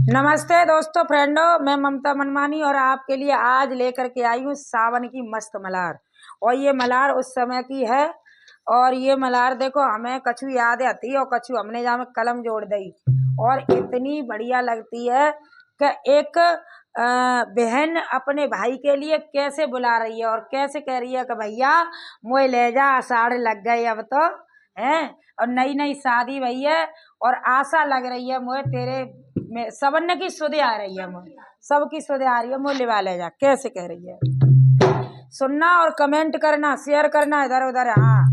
नमस्ते दोस्तों फ्रेंडों, मैं ममता मनमानी और आपके लिए आज लेकर के आई हूँ सावन की मस्त मल्हार। और ये मल्हार उस समय की है। और ये मल्हार देखो, हमें कछु याद आती और कछु हमने जहाँ में कलम जोड़ दी। और इतनी बढ़िया लगती है कि एक बहन अपने भाई के लिए कैसे बुला रही है और कैसे कह रही है कि भैया मोए ले जा, आषाढ़ लग गए अब तो है। और नई नई शादी भई है और आशा लग रही है मोए तेरे में सबन की सुधे आ रही है, मोए सबकी सुधे आ रही है, मोए लिवा ले जा, कैसे कह रही है। सुनना और कमेंट करना, शेयर करना इधर उधर। हाँ,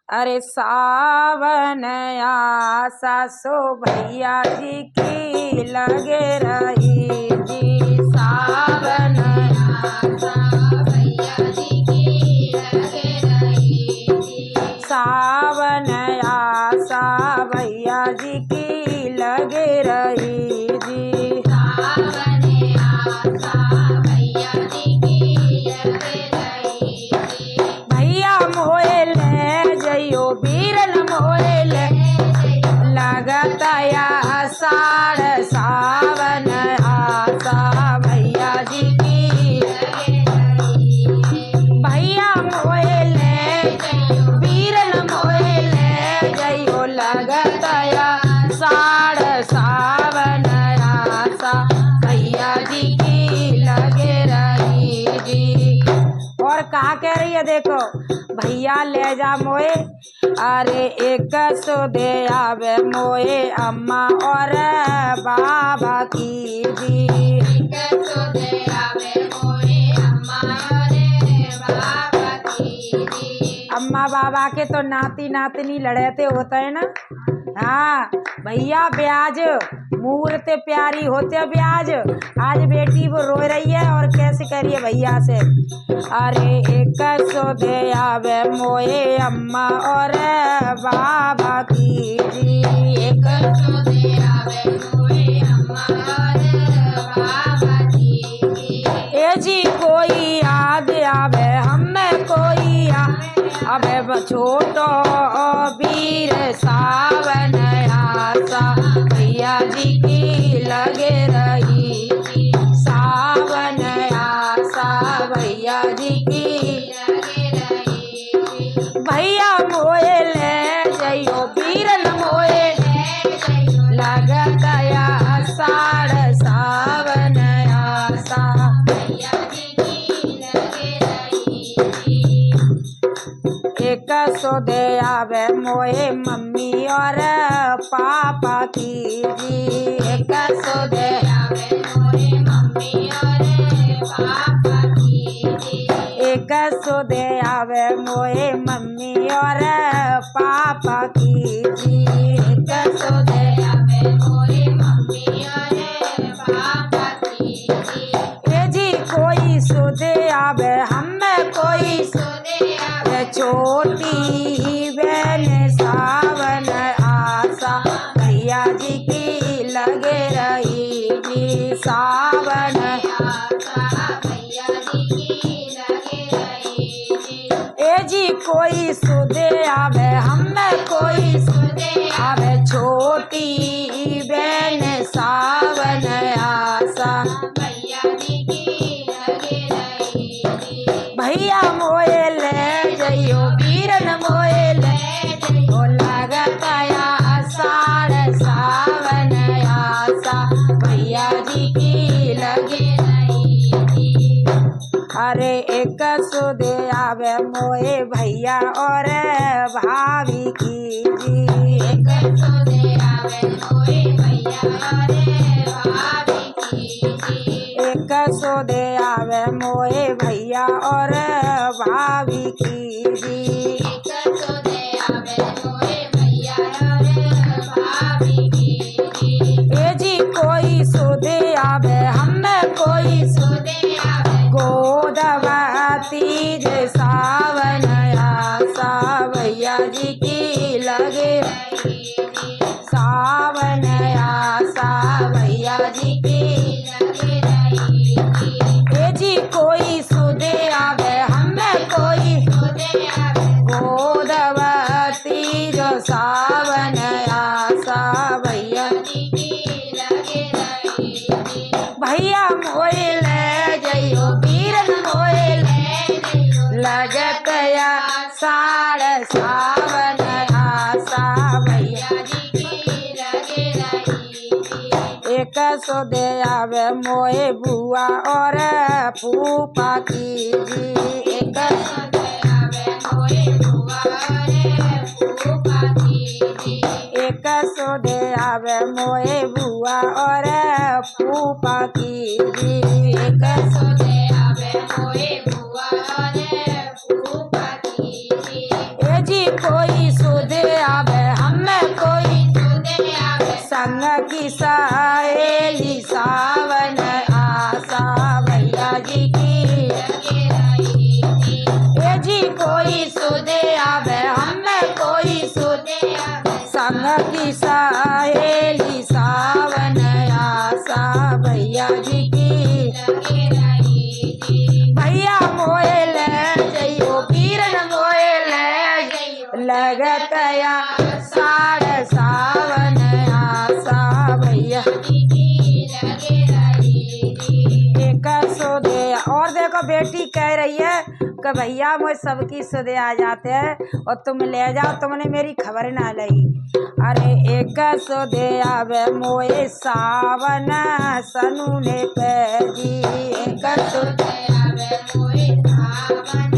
अरे सावन आशा सो भैया जी की लगे रही जी। सावन आशा भैया जी की लगे रही जी। सावन आशा भैया जी की लगे रही जी। सावन आशा भैया जी की लगे रही जी। भैया मोए ले जइयो बीरन मोए ले लगता आषाढ़ सावन आशा भैया जी की लगे रही। भैया मोए ले बीरन मोए ले जइयो लगता आषाढ़ सावन आशा भैया जी की लगे रही जी। और कहा कह रही है, देखो भैया ले जा मोए, अरे एक सो दे आवे मोए अम्मा और बाबा की जी। एक सो दे आवे मोए अम्मा और बाबा की जी। अम्मा बाबा के तो नाती नातनी लड़ते होते हैं ना। हाँ भैया, ब्याज मुहूर्त प्यारी होते ब्याज। आज बेटी वो रो रही है और कैसे कह रही है भैया से, अरे एक सो दे आवे मोए अम्मा और बाबा की जी। एक सो दे आवे मोए अम्मा और बाबा की जी। ए जी कोई याद आवे हमें कोई अबे छोटो वीर सावन आशा भैया जी की लगे रही। सावन आशा भैया जी की लगे रही। भैया मोए ले जइयो बीरन मोए लगता आषाढ़ सावन आशा भैया जी की लगे रही। एक सो दे आवे मोए मम्मी और पापा की जी। एक सो दे आवे मोए मम्मी और पापा की जी। एक सो दे आवे मोए मम्मी और पापा की जी। एक सो दे आवे मोए मम्मी और पापा की जी। ए जी कोई सुधे आवे हमें कोई सुधे आवे छोटी बहन सावन आशा भैया जी की लगे रही जी। सावन आशा भैया जी की लगे रही जी। ए जी कोई सुधे आवे हमें कोई सुधे आवे छोटी बहन सावन आशा भैया जी की लगे रही जी। भैया मोए ले जइयो बीरन मोए ले जइयो लगता आषाढ़ सावन आशा भैया जी की लगे रही जी। अरे एक सो दे आवे मोए भैया और भाभी की जी। एक सो दे आवे मोए भैया और भाभी की जी। एक सो दे आवे मोए भैया और भाभी की जी। एक सो दे आवे मोए भैया और भाभी की जी। ए जी कोई सुधे आवे हमें कोई सुधे आवे गोदवा तीज सावन आशा भैया जी की लगे रही। सावन एक सो दे आवे मोए बुआ और फूफा की जी। एक सो दे आवे मोए बुआ और फूफा की जी। एक सौ दे आवे मोए बुआ और फूफा की जी। एक सौ दे आवे मोए बुआ और फूफा की जी। ए जी कोई सुध आवे हमें कोई सुध आवे संग की सहेली सावन आशा भैया जी की। ए जी कोई सुध आवे हमें कोई सुध संग की सहेली सावन आशा भैया जी की। भैया मोए ले जइयो पीरन मोए ले लगत या साड़ सावन आशा भैया एक सो दे। और देखो बेटी कह रही है कि भैया मुझे सबकी सुधे आ जाते हैं और तुम ले जाओ, तुमने मेरी खबर ना ली। अरे एक सो दे आवे मोए सावन सनुने पे जी। एक सो दे आवे मोए सावन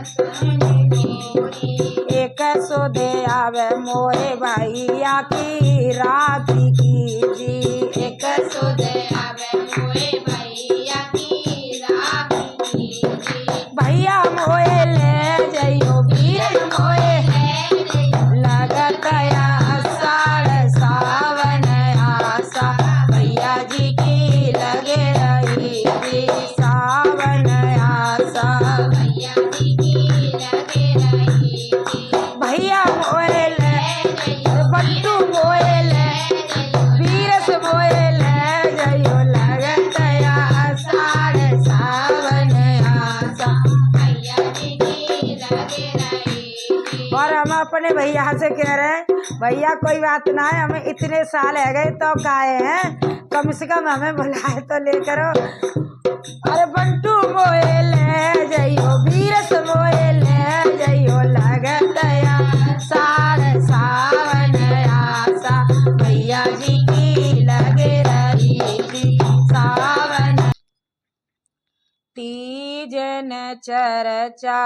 सनुने पे। एक सो दे आवे मोए भैया की राखी की जी। एक सो दे आवे मोए भैया की राखी की जी। भैया मोए ले जइयो वीर मोए लगत या साड़ सावन आशा भैया जी की लगे रही जी। सावन आशा भैया जी की लगे रही जी। भैया मोए ले बट्टू मोए ले वीरस मोए ले जइयो लगत या साड़ सावन आशा भैया जी की लगे रही। और हम अपने भैया से कह रहे हैं भैया कोई बात ना है, हमें इतने साल है गए तो काहे हैं, कम से कम हमें बुलाए तो ले करो। अरे बंटू मोए ले जइयो वीरस मोए ले जइयो लगत या साड़ सावन आशा भैया जी की लगे रही जी। सावन तीजन चर्चा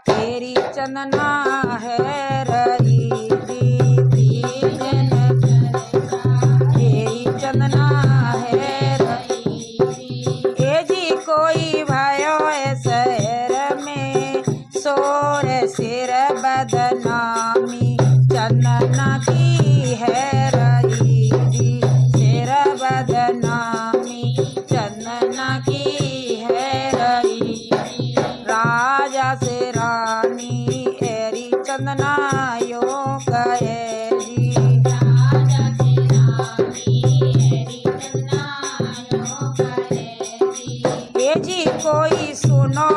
तेरी चंदना है रही जी। तीजन चर्चा तेरी चंदना है रही जी। ए जी कोई भयो है शहर में सोर सिर बदनामी चंदना की है रही जी। सिर बदनामी चंदना की है रही। राजा से रानी एरी चंदना यो कहे जी। राजा से रानी एरी चंदना यो कहे जी। ए जी कोई सुनो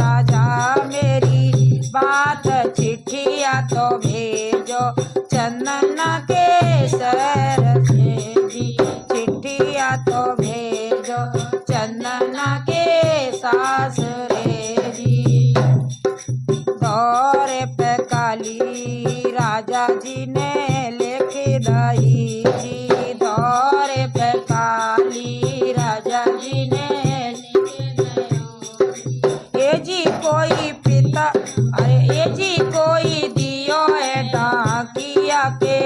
राजा मेरी बात चिट्ठिया तो भेजो चंदना के सर से जी। चिट्ठिया तो भेजो चंदना के सास रे जी। दौरे पे काली राजा जी ने लिख दई जी। दौरे पे काली राजा जी ने लिख दई। ए जी कोई पिता अरे ए जी कोई दियो है डाकिया के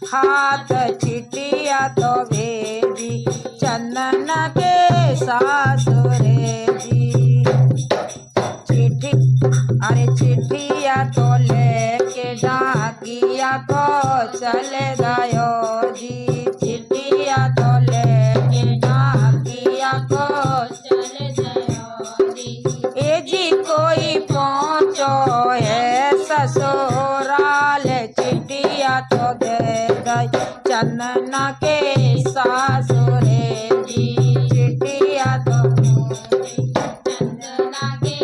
हाथ चिट्ठिया तो भेजी चंदना के सास रे जी। चिट्ठी अरे चिट्ठिया तो लेके डाकिया को चले गयो जी। चिट्ठिया तो लेके डाकिया को चले गयो जी। ए जी कोई पहुँचो है ससुराल चिट्ठिया तो दे गई चंदना के सास रे जी। चिट्ठिया तो चंदना के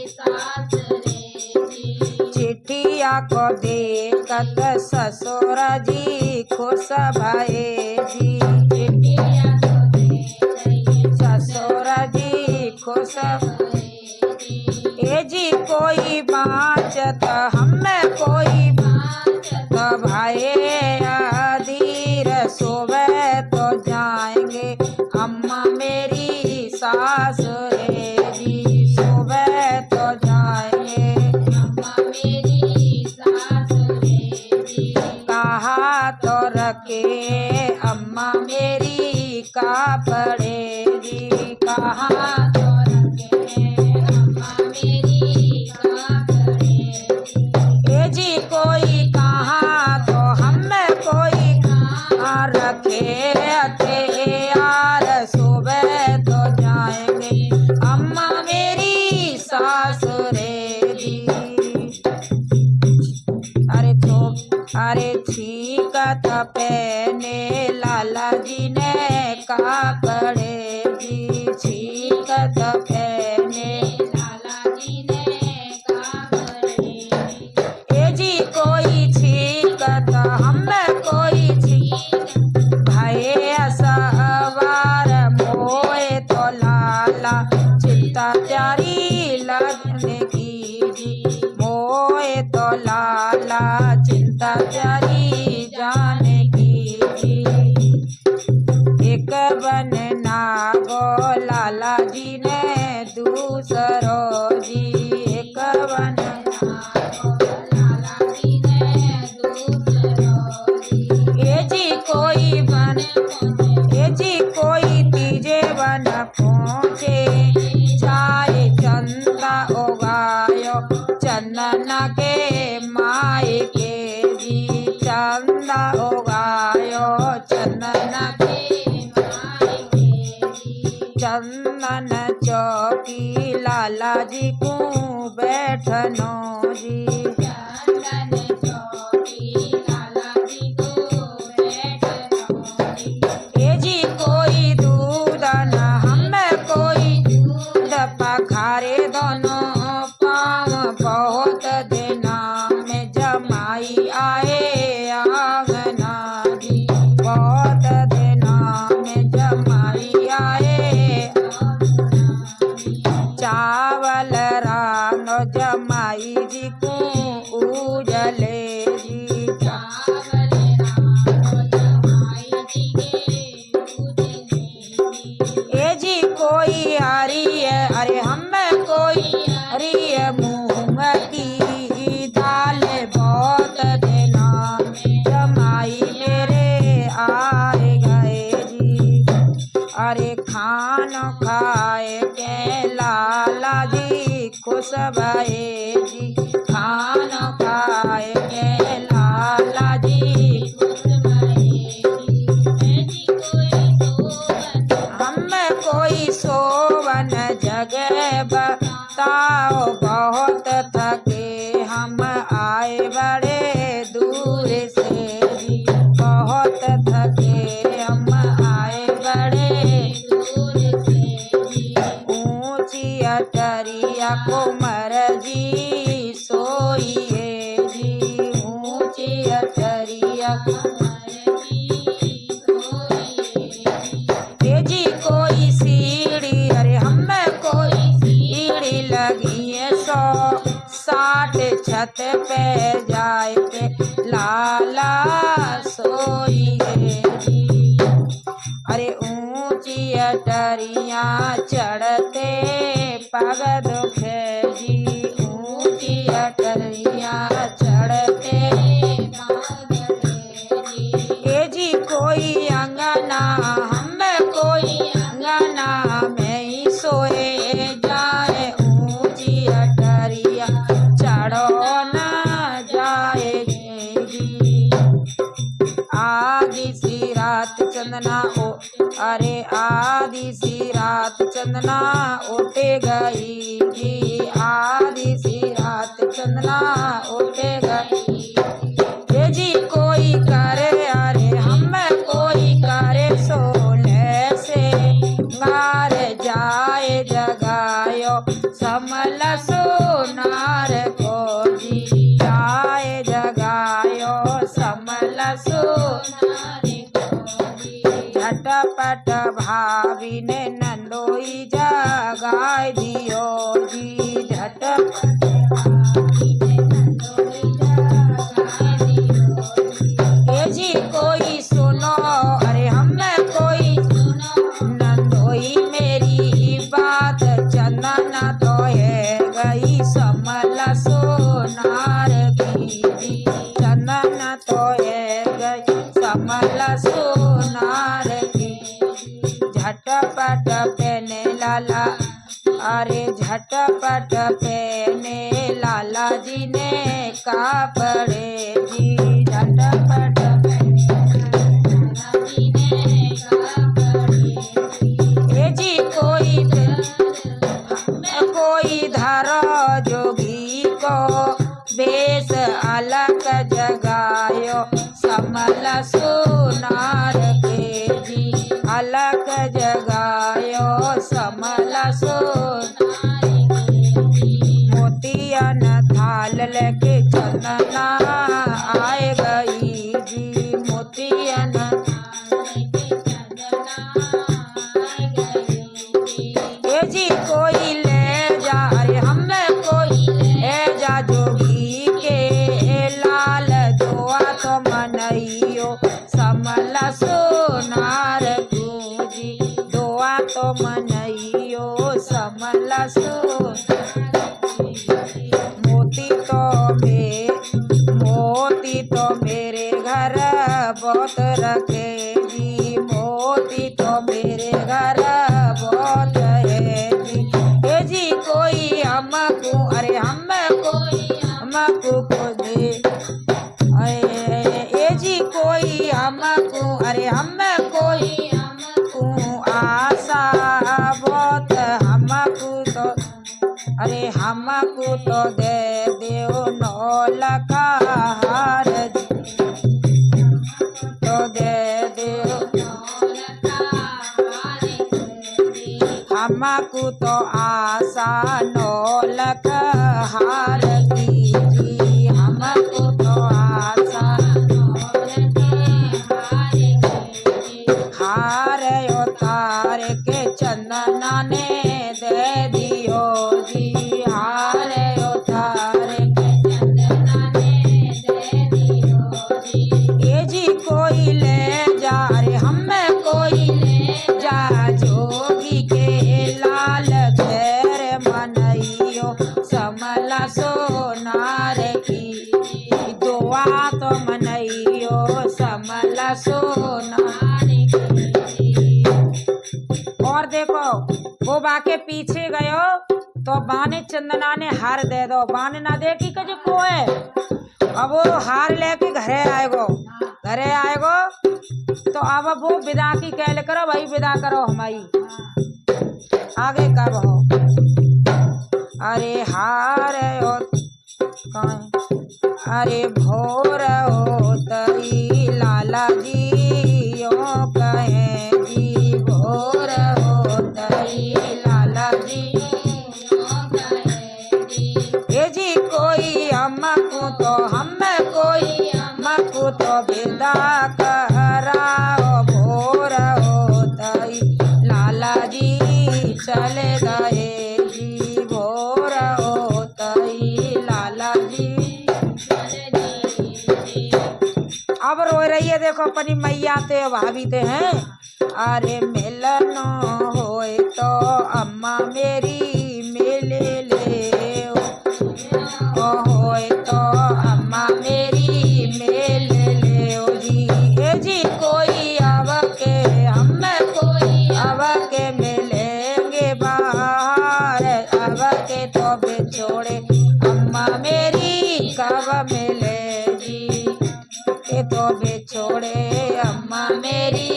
सास रे जी। चिट्ठिया को देखत ससुर जी खुश भये जी। चिट्ठिया को देख ससुर जी खुश भये जी। ए जी कोई बाँचत हमें कोई बाँचत भाई अधीर सुबह तो जाएंगे का पड़े जी, कहाँ तो रखे अम्मा मेरी का पड़े ए जी, कोई कहाँ तो हमें कोई कहाँ रखे थे यार, सुबह तो जाएंगे अम्मा मेरी सासुरे जी। अरे ठीक था पहने लाला जी ने कापड़े जी, ठीक था पहने लाला जी ने कापड़े ए जी, कोई ठीक था हमें कोई ठीक भये सवार मोए तो लाला चिंता प्यारी लगने की जी, मोए तो लाला चिंता प्यारी जाने की जी। एक बन नागो लाला जी ने दूसरो जी, एक बन नागो लाला जी ने दूसरो जी ए जी, कोई बन ए जी, कोई तीजे बन पहुँचे चाहे चंदा उगायो चंदना के माए के जी, चंदा उगायो चंदना के माए के जी। चंदन चौकी लाला जी को बैठनो जी, चंदन चौकी लाला जी को बैठनो जी ए जी, कोई दूध न हमें कोई दूध पखारे दोनों पाँव बहुत देना में जमाई आए आंगना जी, बहुत देना में जमाई आए चावल रानो जमाई जी को उजले जी, चावल रानो जमाई जी के उजले ए जी, कोई हरी है अरे हमें कोई हरी है मूंग की दाल बहुत देना जमाई मेरे आए गए जी। अरे खाना खाए के लाला जी खुश भये जी, खाना खाए के लाला जी खुश भये जी। हमें कोई सोवन जगह बताओ, बहुत थके हम आए बड़े दूर से जी, बहुत थके हम आए बड़े दूर से जी। ऊंची अटरिया कुंवर जी सोइए जी, ऊंची अटरिया कुंवर जी सोइए ए जी, कोई सीढ़ी अरे हमें कोई सीढ़ी लगी है 160 छत पे जाए पे लाला सोइए जी। अरे ऊंची अटरिया चढ़ते पग दुखे जी, ऊंची अटरिया चढ़ते पग दुखे जी ए जी, कोई अंगना हमें कोई अंगना में ही सोए जाए, ऊंची अटरिया चढ़ो न जाए जी। आदि सी रात चंदना ओ अरे आदि सी रात चंदना उठे गई जी, आदि सी रात चंदना उठे गई ए जी, कोई करे अरे हमें कोई करे सोले से मार जाए जगायो समल सोनार को जी, जाए जगायो समल सोनार को जी। झटपट भाभी ने नंदोई जगाए दियो जी, झटपट भाभी ने नंदोई जगाए दियो ए जी, कोई सुनो अरे हमें कोई सुनो नंदोई मेरी बात, चंदना तो है गई समल सोनार की जी, चंदना तो है गई समल सोनार की। अरे झटपट पहने लाला जी ने कपड़े जी, झटपट पहने लाला जी ने कपड़े जी। ए जी कोई धरो जोगी को बेस अलग जगायो समल सोनार के जी, अलग जगायो समल सोनार के। मोतियन थाल लेके चंदना आए गई जी, मोतियन जी कोई ले जा, अरे हमें कोई ले जा जोगी के लाल जोआ तो मनइयो समल सोनार गूंजी, दोआ तो मनइयो समल सोनार। मोती तो मेरे घर बहुत रखे जी, मोती तो मेरे घर बहुत कोई हमको, अरे हमको को दे, ए जी कोई हमको, अरे हमको आशा बहुत हमको तो, अरे हमको तो दे देव नौलखा हार तो दे देव हमको तो आशा नौलख हार की जी, हमको तो आशा नौलख हार उतार के चंदना ने दे दियो जी, हार उतार के चंदना ने दे दियो जी। ये जी कोई ले जा, रे हमें कोई ले जा जोगी के लाल घेर मनइयो समल सोनार की, दुआ तो मनइयो समल सोनार की। और देखो वो बाके पीछे गयो तो बाने चंदना ने हार दे दो, बाने ना देखी कज को है। अब वो हार लेके घरे आएगो, घरे आएगो तो अब वो विदा की कहल करो, भाई विदा करो हमारी। आगे कब हो, अरे हार हो अरे भोर हो तई लाला जी यो कहे जी, भोर हो तई लाला जी यो कहे जी। ये जी कोई हमको तो, हमें कोई हमको तो विदा कराओ, भोर हो तई लाला जी चले गए जी, भोर हो तई लाला जी चले गए। अब रो रही है देखो अपनी मैया ते भाभी ते हैं। अरे मिलन होए तो अम्मा मेरी मिले ले, होए तो अम्मा मेरी मिले ले जी। ए जी कोई अब के हमें कोई अब के मिलेंगे बाहर, अब के तो बिछोड़े अम्मा मेरी कब मिले जी, के तो बिछोड़े अम्मा मेरी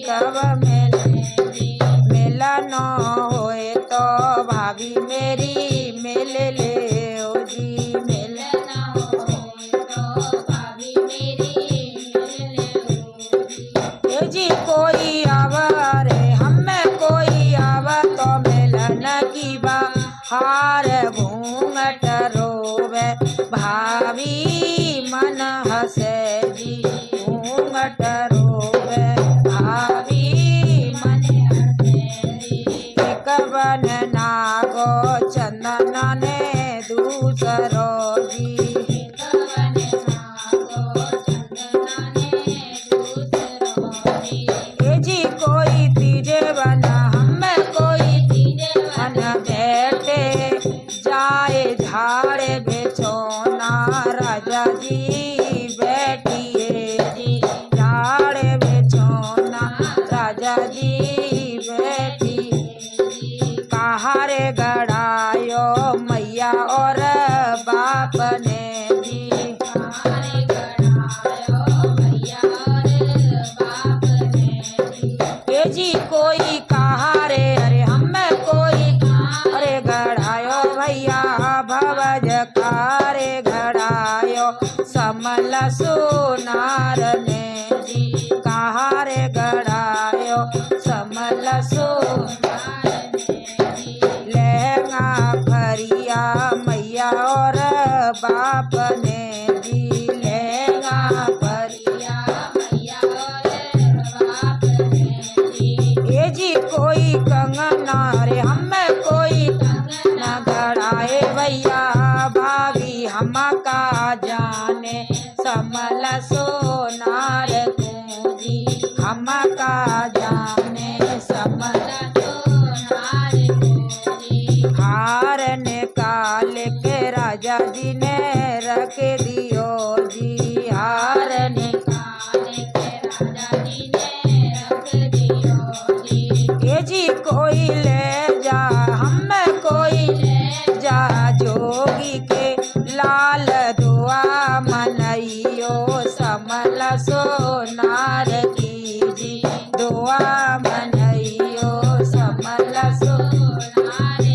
कब मिले जी। मिलन होए तो भाभी मेरी मिल ले ओ जी, मिलन होए तो भाभी मेरी मिल ले ओ जी। ए जी कोई आवारे हमें कोई आवा तो मिलन की बाहर घूंघट रोवे भाभी मन हसे जी, घूंघट रोवे भाभी मन हसे जी। कवन नागो चंदना ने दूसरो जी, कवन नागो चंदना ने दूसरो जी। ए जी कोई तीजे बना हमें कोई तीजे बना बैठे जाए झाड़े बेचोना राजा जी बैठिए जी, झाड़े बेचोना राजा जी बैठिए जी। कहारे गड़ा जी कोई कहा रे अरे हमें कोई अरे गढ़ायो भैया भवज कारे घड़ायो समल सोनार ने जी कहा रे गढ़ायो समल सोनार लहंगा फरिया मैया और बाप ने जी लहंगा फरिया मैया और बाप ने जी ये जी कोई कंगना रे हमें कोई कंगना गड़ाए भैया भाभी हम का जाने समल सोनार को जी हम का जाने समल हार निकाल के राजा जी ने रख दियो जी हार निकाल के राजा जी ने रख दियो जी ये जी कोई ले जा हमें कोई ले जा जोगी के लाल दुआ मनइयो समल सोनार की जी दुआ मनइयो समल सोनार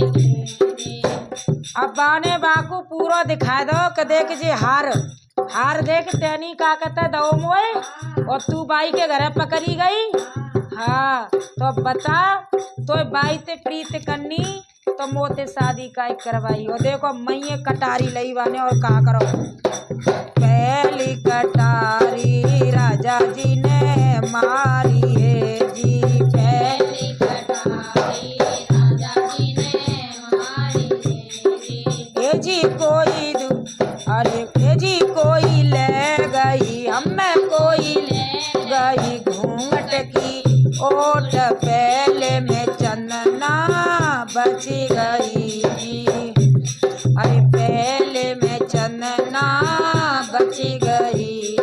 अब बाने बाकू पूरा दिखा दो कि देख जी हार हार देख तेनी का कहता दो मोए और तू बाई के घर पकड़ी गई हाँ तो बता तो बाई ते प्रीत करनी तो मोते शादी का करवाई और देखो मैये कटारी लई बाने और का करो पहली कटारी राजा जी ने मारी है जी पहली कटारी राजा जी ने मारी है जी कोई अरे ये जी कोई ले गई हमें कोई ले गई घूंघट की ओट पहले में चंदना बच गई जी अरे पहले में चंदना बच गई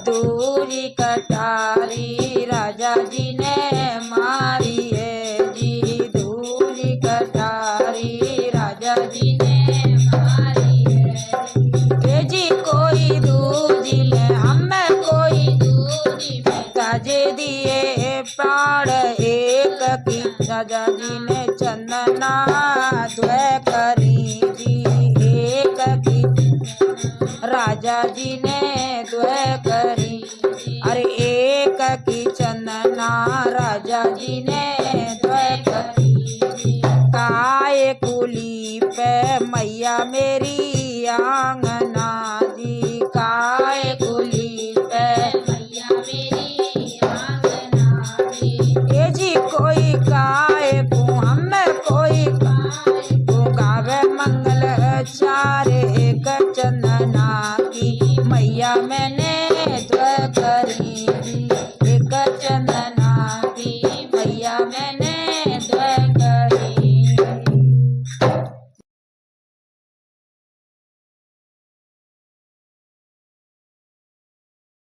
दूरी कटारी राजा जी ने मारी है जी दूरी कटारी राजा जी ने मारी है जी कोई दूजी में हमें कोई दूजी में गजे दिए प्राण एक की राजा जी ने चंदना द्वय करी जी एक की राजा जी ने द्वय करी अरे एक की चंदना राजा जी ने